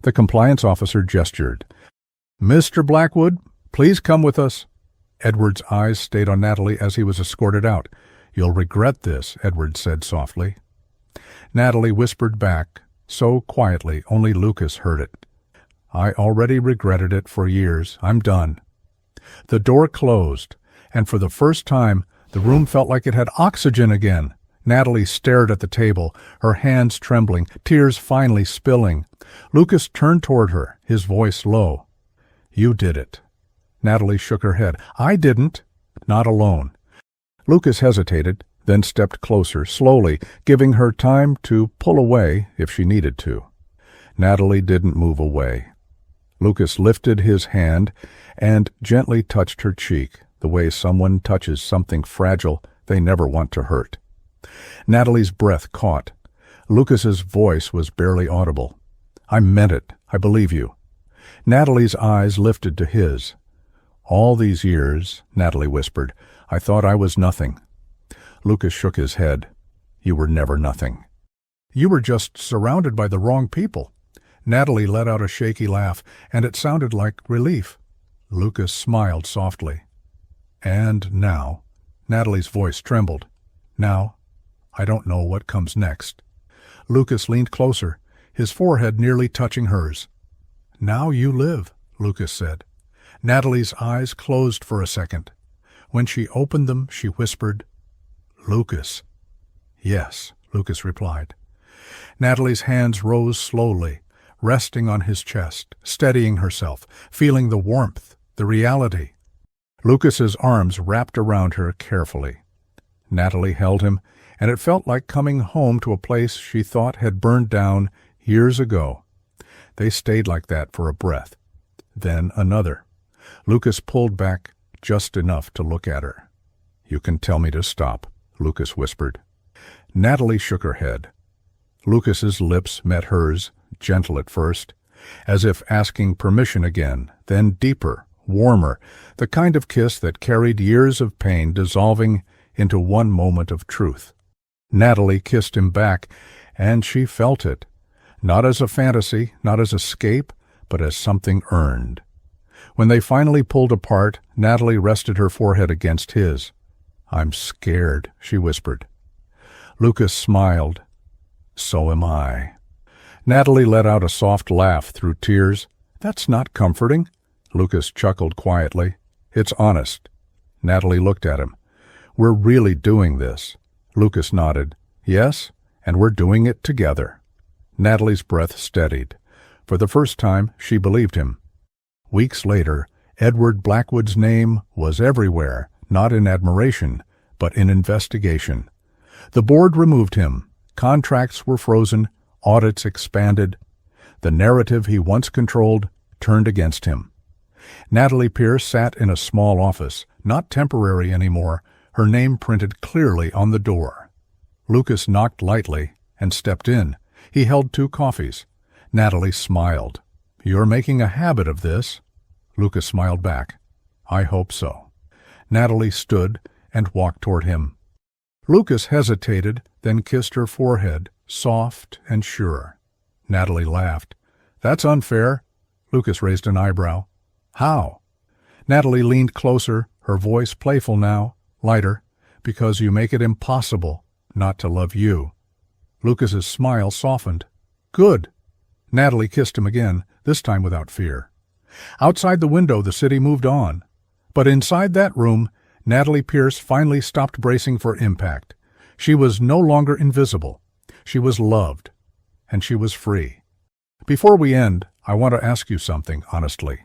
The compliance officer gestured. "Mr. Blackwood, please come with us." Edward's eyes stayed on Natalie as he was escorted out. "You'll regret this," Edward said softly. Natalie whispered back, so quietly only Lucas heard it. "I already regretted it for years. I'm done." The door closed, and for the first time, the room felt like it had oxygen again. Natalie stared at the table, her hands trembling, tears finally spilling. Lucas turned toward her, his voice low. "You did it." Natalie shook her head. "I didn't." "Not alone." Lucas hesitated, then stepped closer, slowly, giving her time to pull away if she needed to. Natalie didn't move away. Lucas lifted his hand and gently touched her cheek, the way someone touches something fragile they never want to hurt. Natalie's breath caught. Lucas's voice was barely audible. "I meant it. I believe you." Natalie's eyes lifted to his. "All these years," Natalie whispered, "I thought I was nothing." Lucas shook his head. "You were never nothing. You were just surrounded by the wrong people." Natalie let out a shaky laugh, and it sounded like relief. Lucas smiled softly. "And now," Natalie's voice trembled, "now, I don't know what comes next." Lucas leaned closer, his forehead nearly touching hers. "Now you live," Lucas said. Natalie's eyes closed for a second. When she opened them, she whispered, "Lucas." "Yes," Lucas replied. Natalie's hands rose slowly, resting on his chest, steadying herself, feeling the warmth, the reality. Lucas's arms wrapped around her carefully. Natalie held him, and it felt like coming home to a place she thought had burned down years ago. They stayed like that for a breath, then another. Lucas pulled back just enough to look at her. "You can tell me to stop," Lucas whispered. Natalie shook her head. Lucas's lips met hers, gentle at first, as if asking permission again, then deeper, warmer, the kind of kiss that carried years of pain dissolving into one moment of truth. Natalie kissed him back, and she felt it, not as a fantasy, not as escape, but as something earned. When they finally pulled apart, Natalie rested her forehead against his. "I'm scared," she whispered. Lucas smiled. "So am I." Natalie let out a soft laugh through tears. "That's not comforting." Lucas chuckled quietly. "It's honest." Natalie looked at him. "We're really doing this." Lucas nodded. "Yes, and we're doing it together." Natalie's breath steadied. For the first time, she believed him. Weeks later, Edward Blackwood's name was everywhere, not in admiration, but in investigation. The board removed him. Contracts were frozen, audits expanded. The narrative he once controlled turned against him. Natalie Pierce sat in a small office, not temporary anymore, her name printed clearly on the door. Lucas knocked lightly and stepped in. He held 2 coffees. Natalie smiled. "You're making a habit of this." Lucas smiled back. "I hope so." Natalie stood and walked toward him. Lucas hesitated, then kissed her forehead, soft and sure. Natalie laughed. That's unfair. Lucas raised an eyebrow. How? Natalie leaned closer, her voice playful now, lighter. Because you make it impossible not to love you. Lucas's smile softened. Good. Natalie kissed him again, this time without fear. Outside the window, the city moved on. But inside that room, Natalie Pierce finally stopped bracing for impact. She was no longer invisible. She was loved. And she was free. Before we end, I want to ask you something, honestly.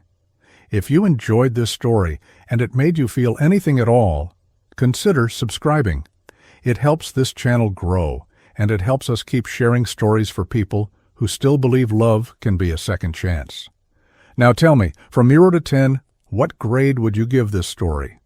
If you enjoyed this story and it made you feel anything at all, consider subscribing. It helps this channel grow, and it helps us keep sharing stories for people who still believe love can be a second chance. Now tell me, from 0 to 10, what grade would you give this story?